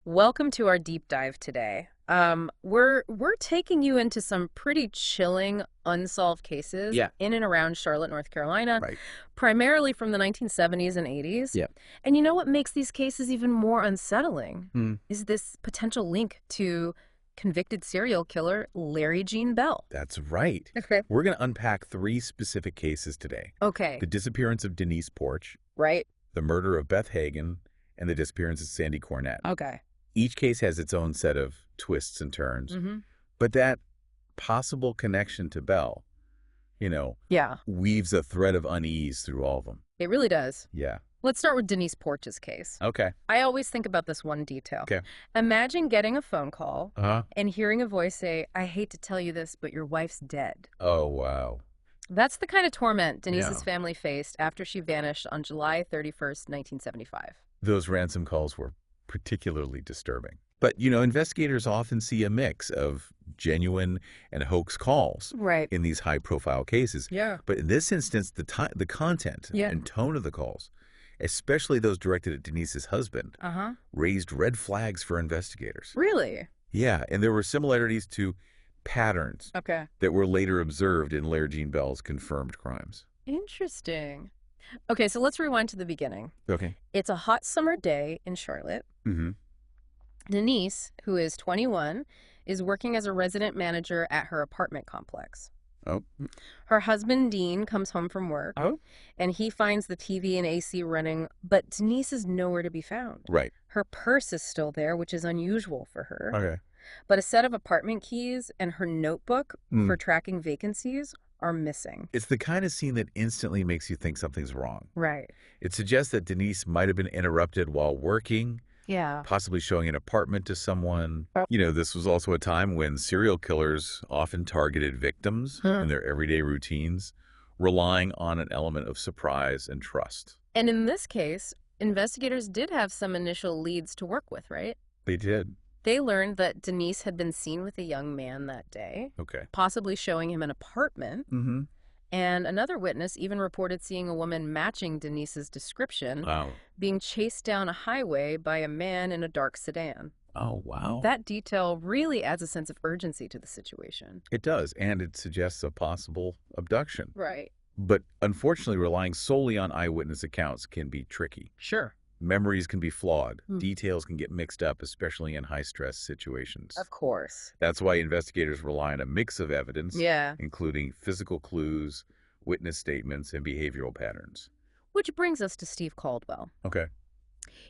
Welcome to our deep dive today. We're taking you into some pretty chilling unsolved cases Yeah. in and around Charlotte, North Carolina, Right. primarily from the 1970s and 80s. Yeah. And you know what makes these cases even more unsettling Hmm. is this potential link to convicted serial killer Larry Gene Bell. That's right. Okay. We're going to unpack three specific cases today. Okay. The disappearance of Denise Porch, Right? the murder of Beth Hagen, and the disappearance of Sandy Cornet. Okay. Each case has its own set of twists and turns, Mm-hmm. but that possible connection to Bell, Yeah, weaves a thread of unease through all of them. it really does. Yeah. Let's start with Denise Porch's case. Okay. I always think about this one detail. Okay. Imagine getting a phone call Uh-huh. and hearing a voice say, "I hate to tell you this, but your wife's dead." Oh, wow. That's the kind of torment Denise's Yeah. family faced after she vanished on July 31st, 1975. Those ransom calls were particularly disturbing. But, investigators often see a mix of genuine and hoax calls Right. in these high-profile cases. Yeah. But in this instance, the content Yeah. and tone of the calls, especially those directed at Denise's husband, Uh-huh. raised red flags for investigators. Really? Yeah, and there were similarities to patterns Okay. that were later observed in Larry Gene Bell's confirmed crimes. Interesting. Okay, so let's rewind to the beginning. Okay. It's a hot summer day in Charlotte. Mm-hmm. Denise, who is 21, is working as a resident manager at her apartment complex. Oh. Her husband, Dean, comes home from work, Oh. and he finds the TV and AC running, but Denise is nowhere to be found. Right. Her purse is still there, which is unusual for her, Okay. but a set of apartment keys and her notebook Mm. for tracking vacancies are missing. It's the kind of scene that instantly makes you think something's wrong. Right. It suggests that Denise might have been interrupted while working, Yeah. possibly showing an apartment to someone. Oh. This was also a time when serial killers often targeted victims in their everyday routines, relying on an element of surprise and trust. And in this case, investigators did have some initial leads to work with, right? They did. They learned that Denise had been seen with a young man that day, Okay. possibly showing him an apartment. Mm-hmm. And another witness even reported seeing a woman matching Denise's description Wow. being chased down a highway by a man in a dark sedan. Oh, wow. That detail really adds a sense of urgency to the situation. It does, and it suggests a possible abduction. Right. But unfortunately, relying solely on eyewitness accounts can be tricky. Sure. Memories can be flawed. Hmm. Details can get mixed up, especially in high-stress situations. Of course. That's why investigators rely on a mix of evidence, Yeah. including physical clues, witness statements, and behavioral patterns. Which brings us to Steve Caldwell. Okay.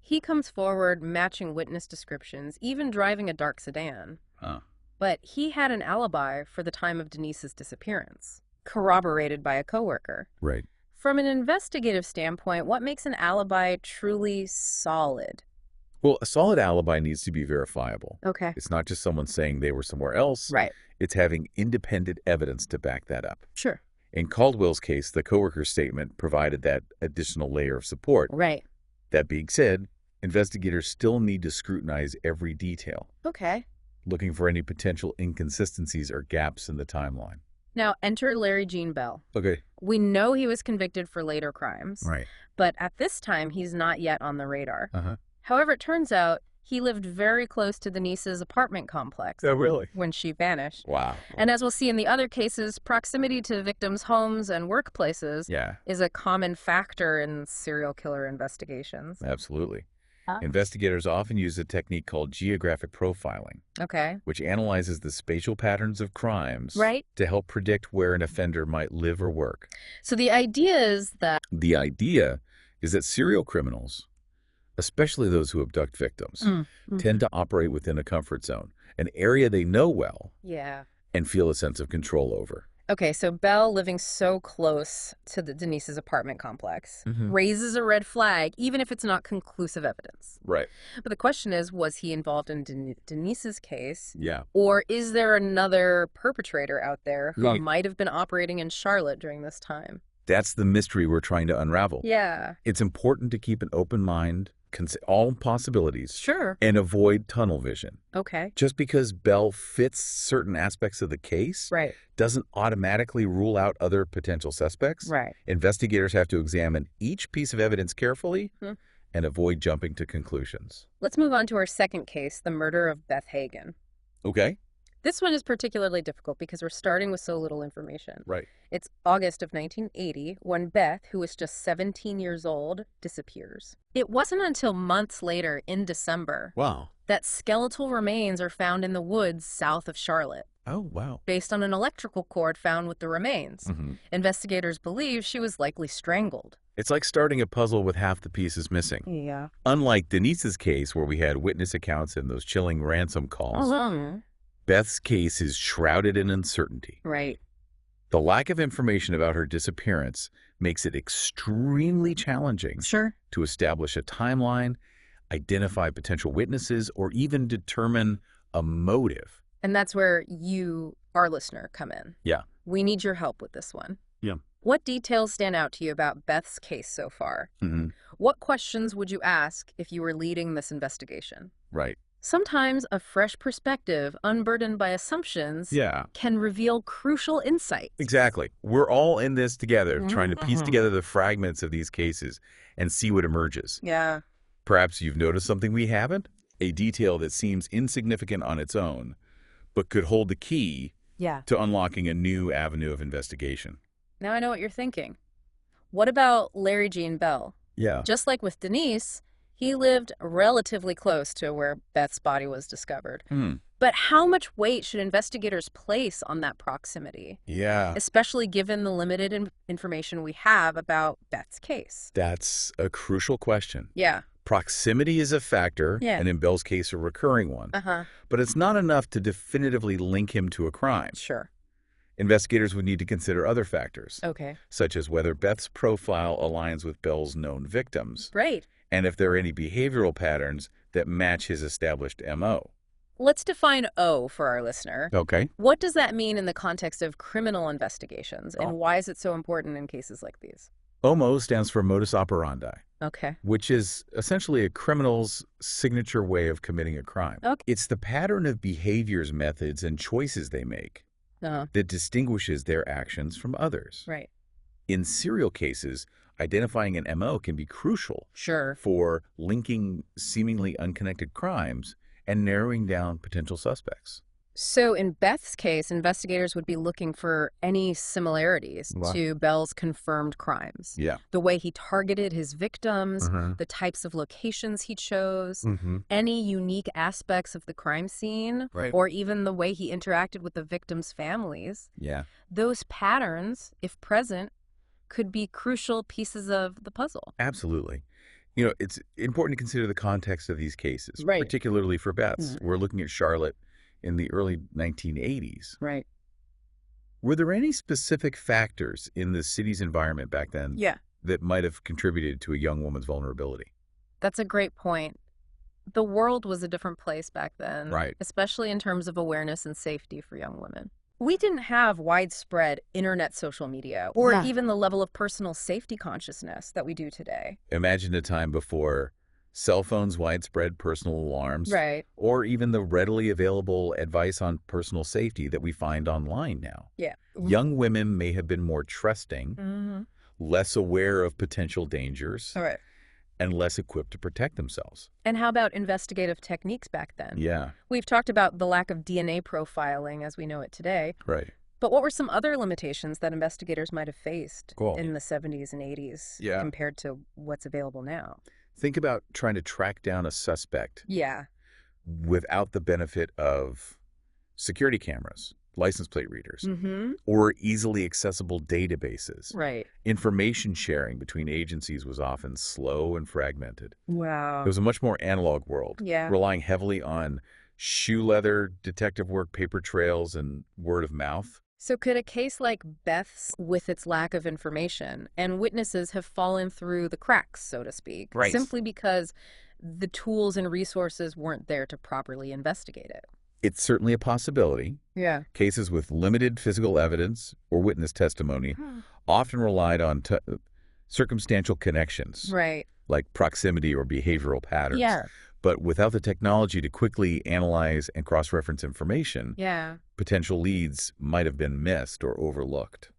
He comes forward matching witness descriptions, even driving a dark sedan. Huh. But he had an alibi for the time of Denise's disappearance, corroborated by a coworker. Right. From an investigative standpoint, what makes an alibi truly solid? Well, a solid alibi needs to be verifiable. Okay. It's not just someone saying they were somewhere else. Right. It's having independent evidence to back that up. Sure. In Caldwell's case, the coworker's statement provided that additional layer of support. Right. That being said, investigators still need to scrutinize every detail, Okay. looking for any potential inconsistencies or gaps in the timeline. Now, enter Larry Gene Bell. Okay. We know he was convicted for later crimes, Right. but at this time, he's not yet on the radar. Uh-huh. However, it turns out he lived very close to Denise's apartment complex Oh, really? when she vanished. Wow. And as we'll see in the other cases, proximity to victims' homes and workplaces Yeah, is a common factor in serial killer investigations. absolutely. Investigators often use a technique called geographic profiling, Okay. which analyzes the spatial patterns of crimes Right. to help predict where an offender might live or work. So the idea is that... The idea is that serial criminals, especially those who abduct victims, tend to operate within a comfort zone, an area they know well Yeah. and feel a sense of control over. Okay, so Bell, living so close to Denise's apartment complex, raises a red flag, even if it's not conclusive evidence. Right. But the question is, was he involved in Denise's case? Yeah. Or is there another perpetrator out there who Right. might have been operating in Charlotte during this time? That's the mystery we're trying to unravel. Yeah. It's important to keep an open mind, all possibilities, Sure. and avoid tunnel vision. Okay. Just because Bell fits certain aspects of the case Right. doesn't automatically rule out other potential suspects. Right. Investigators have to examine each piece of evidence carefully and avoid jumping to conclusions. Let's move on to our second case, the murder of Beth Hagen. Okay. This one is particularly difficult because we're starting with so little information. Right. It's August of 1980 when Beth, who was just 17 years old, disappears. It wasn't until months later, in December, Wow. that skeletal remains are found in the woods south of Charlotte. Oh, wow. Based on an electrical cord found with the remains. Mm-hmm. Investigators believe she was likely strangled. It's like starting a puzzle with half the pieces missing. Yeah. Unlike Denise's case, where we had witness accounts and those chilling ransom calls, Beth's case is shrouded in uncertainty. Right. The lack of information about her disappearance makes it extremely challenging to establish a timeline, identify potential witnesses, or even determine a motive. And that's where you, our listener, come in. Yeah. We need your help with this one. Yeah. What details stand out to you about Beth's case so far? Mm-hmm. What questions would you ask if you were leading this investigation? Right. Sometimes a fresh perspective, unburdened by assumptions, can reveal crucial insights. Exactly. We're all in this together, trying to piece together the fragments of these cases and see what emerges. Yeah. Perhaps you've noticed something we haven't? A detail that seems insignificant on its own, but could hold the key to unlocking a new avenue of investigation. Now I know what you're thinking. What about Larry Gene Bell? Yeah. Just like with Denise, he lived relatively close to where Beth's body was discovered. But how much weight should investigators place on that proximity? Yeah. Especially given the limited information we have about Beth's case. That's a crucial question. Yeah. Proximity is a factor, and in Bell's case, a recurring one. But it's not enough to definitively link him to a crime. Sure. Investigators would need to consider other factors. Okay. Such as whether Beth's profile aligns with Bell's known victims. Right. And if there are any behavioral patterns that match his established M.O. Let's define O for our listener. Okay. What does that mean in the context of criminal investigations, and why is it so important in cases like these? OMO stands for modus operandi. Okay. Which is essentially a criminal's signature way of committing a crime. Okay. It's the pattern of behaviors, methods, and choices they make that distinguishes their actions from others. Right. In serial cases, identifying an MO can be crucial for linking seemingly unconnected crimes and narrowing down potential suspects. So in Beth's case, investigators would be looking for any similarities to Bell's confirmed crimes. Yeah. The way he targeted his victims, the types of locations he chose, any unique aspects of the crime scene, or even the way he interacted with the victims' families. Yeah. Those patterns, if present, could be crucial pieces of the puzzle. Absolutely. You know, it's important to consider the context of these cases, particularly for Beth's. We're looking at Charlotte in the early 1980s. Right. Were there any specific factors in the city's environment back then that might have contributed to a young woman's vulnerability? That's a great point. The world was a different place back then, especially in terms of awareness and safety for young women. We didn't have widespread internet social media or even the level of personal safety consciousness that we do today. Imagine a time before cell phones, widespread personal alarms, or even the readily available advice on personal safety that we find online now. Yeah. Young women may have been more trusting, less aware of potential dangers, and less equipped to protect themselves. And how about investigative techniques back then? Yeah. We've talked about the lack of DNA profiling as we know it today. Right. But what were some other limitations that investigators might have faced in the 70s and 80s compared to what's available now? Think about trying to track down a suspect without the benefit of security cameras, license plate readers, or easily accessible databases. Right. Information sharing between agencies was often slow and fragmented. Wow. It was a much more analog world, relying heavily on shoe leather, detective work, paper trails, and word of mouth. So could a case like Beth's, with its lack of information and witnesses, have fallen through the cracks, so to speak, simply because the tools and resources weren't there to properly investigate it? It's certainly a possibility. Yeah. Cases with limited physical evidence or witness testimony often relied on circumstantial connections, like proximity or behavioral patterns. Yeah. But without the technology to quickly analyze and cross-reference information, potential leads might have been missed or overlooked.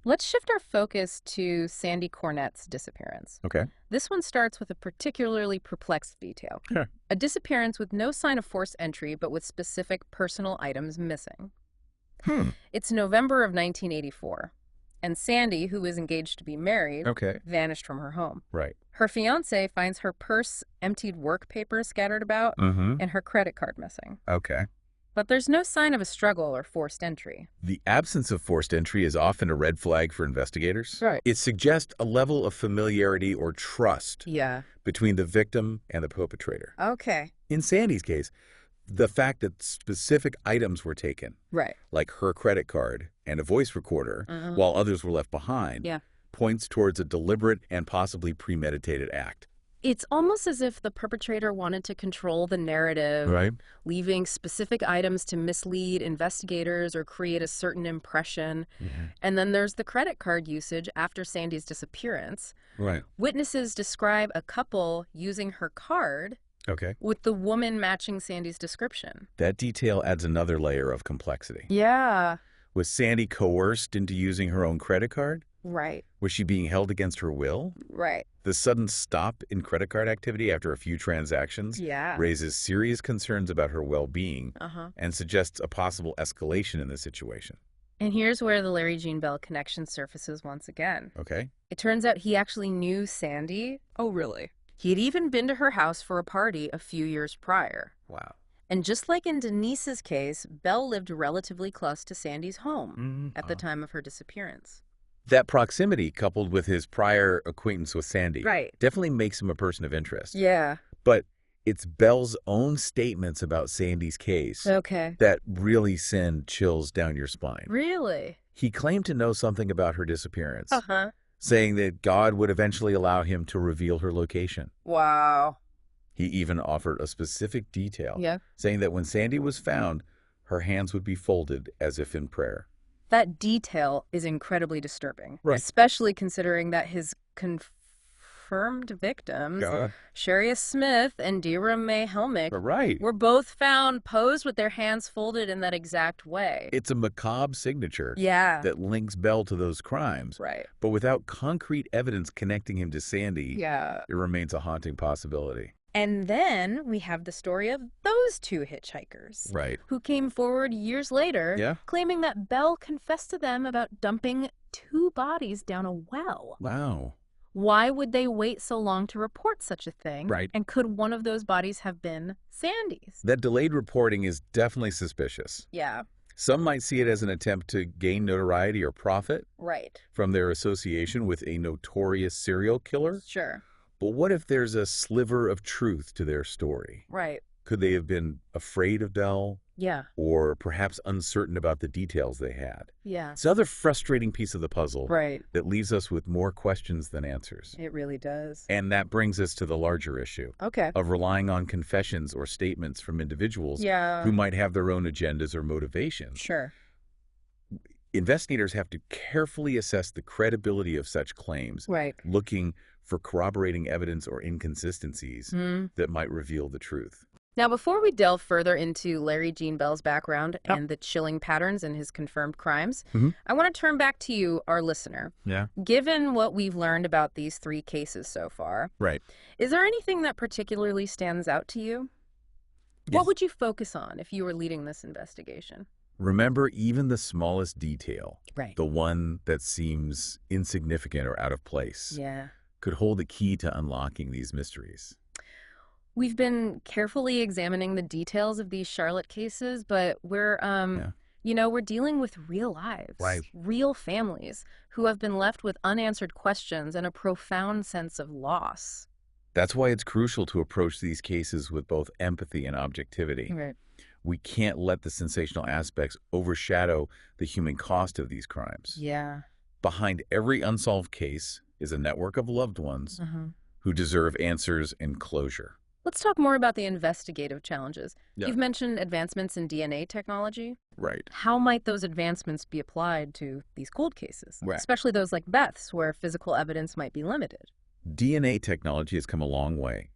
Let's shift our focus to Sandy Cornet's disappearance. Okay. This one starts with a particularly perplexed detail. Yeah. A disappearance with no sign of forced entry, but with specific personal items missing. It's November of 1984, and Sandy, who is engaged to be married, vanished from her home. Right. Her fiancé finds her purse, emptied work papers scattered about, and her credit card missing. Okay. But there's no sign of a struggle or forced entry. The absence of forced entry is often a red flag for investigators. Right. It suggests a level of familiarity or trust between the victim and the perpetrator. Okay. In Sandy's case, the fact that specific items were taken, like her credit card and a voice recorder, while others were left behind, points towards a deliberate and possibly premeditated act. It's almost as if the perpetrator wanted to control the narrative, leaving specific items to mislead investigators or create a certain impression. And then there's the credit card usage after Sandy's disappearance. Witnesses describe a couple using her card with the woman matching Sandy's description. That detail adds another layer of complexity. Yeah. Was Sandy coerced into using her own credit card? Right. Was she being held against her will? Right. The sudden stop in credit card activity after a few transactions raises serious concerns about her well-being and suggests a possible escalation in the situation. And here's where the Larry Jean Bell connection surfaces once again. Okay. It turns out he actually knew Sandy. Oh, really? He had even been to her house for a party a few years prior. Wow. And just like in Denise's case, Bell lived relatively close to Sandy's home at the time of her disappearance. That proximity, coupled with his prior acquaintance with Sandy, definitely makes him a person of interest. Yeah. But it's Bell's own statements about Sandy's case that really send chills down your spine. Really? He claimed to know something about her disappearance, saying that God would eventually allow him to reveal her location. Wow. He even offered a specific detail, saying that when Sandy was found, her hands would be folded as if in prayer. That detail is incredibly disturbing, especially considering that his confirmed victims, Sharius Smith and Dira Mae Helmick, were both found posed with their hands folded in that exact way. It's a macabre signature that links Bell to those crimes. But without concrete evidence connecting him to Sandy, it remains a haunting possibility. And then we have the story of those two hitchhikers who came forward years later claiming that Bell confessed to them about dumping 2 bodies down a well. Wow. Why would they wait so long to report such a thing? And could one of those bodies have been Sandy's? That delayed reporting is definitely suspicious. Yeah. Some might see it as an attempt to gain notoriety or profit from their association with a notorious serial killer. Sure. But what if there's a sliver of truth to their story? Could they have been afraid of Bell? Or perhaps uncertain about the details they had? It's another frustrating piece of the puzzle that leaves us with more questions than answers. It really does. And that brings us to the larger issue of relying on confessions or statements from individuals who might have their own agendas or motivations. Sure. Investigators have to carefully assess the credibility of such claims, looking for corroborating evidence or inconsistencies that might reveal the truth. Now, before we delve further into Larry Jean Bell's background and the chilling patterns in his confirmed crimes, I want to turn back to you, our listener. Given what we've learned about these 3 cases so far, is there anything that particularly stands out to you? What would you focus on if you were leading this investigation? Remember, even the smallest detail, the one that seems insignificant or out of place, could hold the key to unlocking these mysteries. We've been carefully examining the details of these Charlotte cases, but we're, we're dealing with real lives, real families who have been left with unanswered questions and a profound sense of loss. That's why it's crucial to approach these cases with both empathy and objectivity. We can't let the sensational aspects overshadow the human cost of these crimes. Behind every unsolved case is a network of loved ones who deserve answers and closure. Let's talk more about the investigative challenges. You've mentioned advancements in DNA technology. How might those advancements be applied to these cold cases, especially those like Beth's, where physical evidence might be limited? DNA technology has come a long way.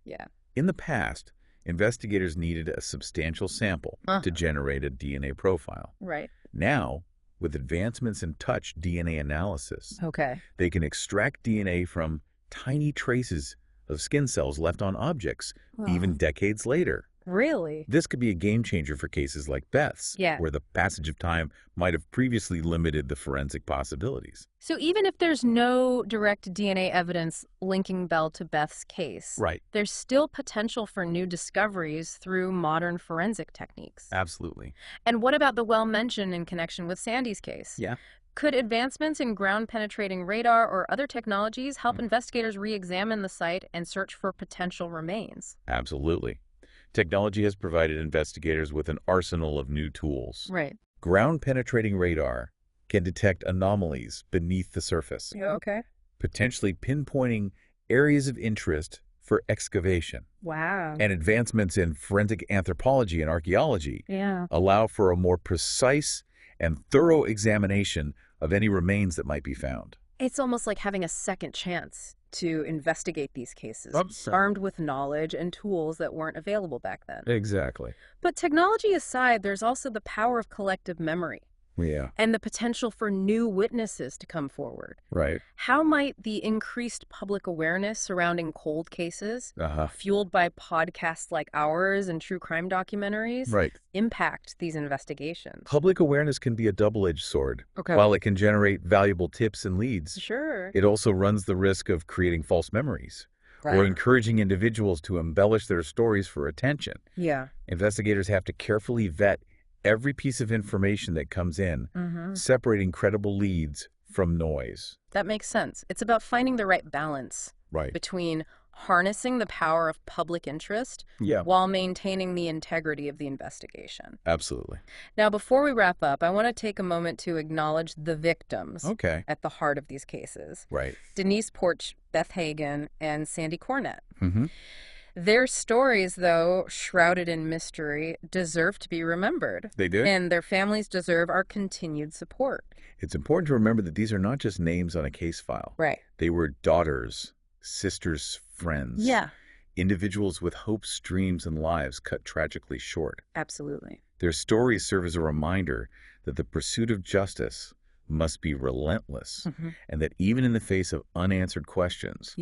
In the past, investigators needed a substantial sample to generate a DNA profile. Right. Now, with advancements in touch DNA analysis. Okay. They can extract DNA from tiny traces of skin cells left on objects, even decades later. Really? This could be a game changer for cases like Beth's, where the passage of time might have previously limited the forensic possibilities. So even if there's no direct DNA evidence linking Bell to Beth's case, there's still potential for new discoveries through modern forensic techniques. Absolutely. And what about the well-mentioned in connection with Sandy's case? Yeah. Could advancements in ground-penetrating radar or other technologies help investigators re-examine the site and search for potential remains? Absolutely. Technology has provided investigators with an arsenal of new tools. Right. Ground-penetrating radar can detect anomalies beneath the surface, potentially pinpointing areas of interest for excavation. Wow. And advancements in forensic anthropology and archaeology allow for a more precise and thorough examination of any remains that might be found. It's almost like having a second chance to investigate these cases, armed with knowledge and tools that weren't available back then. Exactly. But technology aside, there's also the power of collective memory. Yeah. And the potential for new witnesses to come forward. Right. How might the increased public awareness surrounding cold cases, fueled by podcasts like ours and true crime documentaries, impact these investigations? Public awareness can be a double-edged sword. While it can generate valuable tips and leads, it also runs the risk of creating false memories or encouraging individuals to embellish their stories for attention. Yeah. Investigators have to carefully vet every piece of information that comes in, separating credible leads from noise. That makes sense. It's about finding the right balance between harnessing the power of public interest while maintaining the integrity of the investigation. Absolutely. Now, before we wrap up, I want to take a moment to acknowledge the victims at the heart of these cases. Denise Porch, Beth Hagen, and Sandy Cornet. Their stories, though shrouded in mystery, deserve to be remembered. They do. And their families deserve our continued support. It's important to remember that these are not just names on a case file. They were daughters, sisters, friends. Individuals with hopes, dreams, and lives cut tragically short. Absolutely. Their stories serve as a reminder that the pursuit of justice must be relentless, and that even in the face of unanswered questions,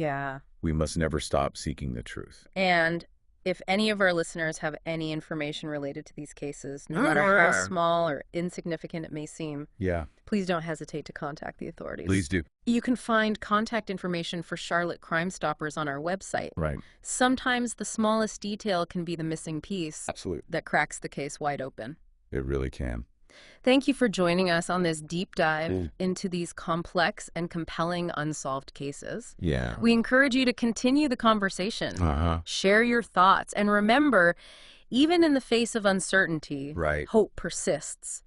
we must never stop seeking the truth. And if any of our listeners have any information related to these cases, no matter how small or insignificant it may seem, please don't hesitate to contact the authorities. Please do. You can find contact information for Charlotte Crime Stoppers on our website. Sometimes the smallest detail can be the missing piece that cracks the case wide open. It really can. Thank you for joining us on this deep dive into these complex and compelling unsolved cases. We encourage you to continue the conversation, share your thoughts, and remember, even in the face of uncertainty, hope persists.